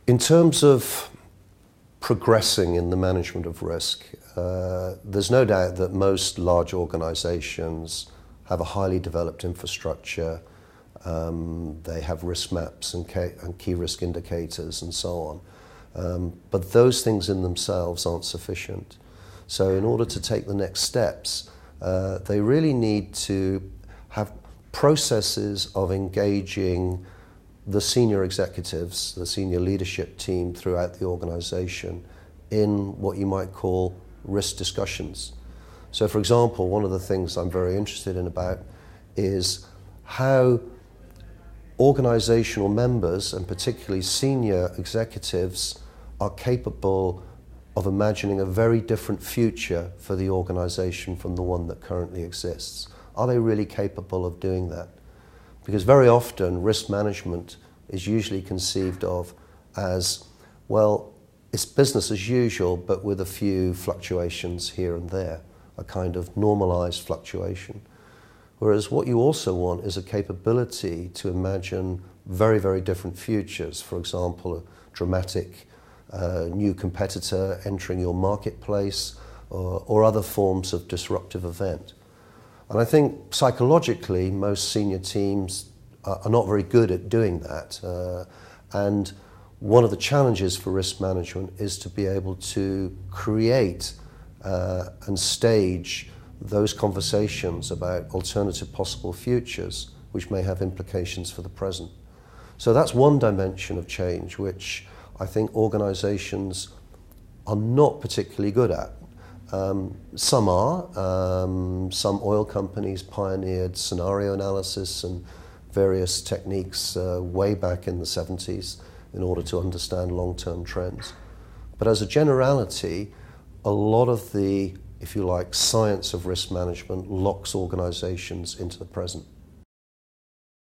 In terms of progressing in the management of risk, there's no doubt that most large organizations have a highly developed infrastructure. They have risk maps and key risk indicators and so on. But those things in themselves aren't sufficient. So in order to take the next steps, they really need to have processes of engaging the senior executives, the senior leadership team throughout the organization in what you might call risk discussions. So for example, one of the things I'm very interested in about is how organizational members, and particularly senior executives, are capable of imagining a very different future for the organization from the one that currently exists. Are they really capable of doing that? Because very often risk management is usually conceived of as, well, it's business as usual, but with a few fluctuations here and there, a kind of normalized fluctuation. Whereas what you also want is a capability to imagine very, very different futures. For example, a dramatic new competitor entering your marketplace, or other forms of disruptive event. And I think psychologically most senior teams are not very good at doing that. And one of the challenges for risk management is to be able to create and stage those conversations about alternative possible futures which may have implications for the present. So that's one dimension of change which I think organizations are not particularly good at. Some are. Some oil companies pioneered scenario analysis and various techniques way back in the 70s in order to understand long-term trends. But as a generality, a lot of the, if you like, science of risk management locks organizations into the present.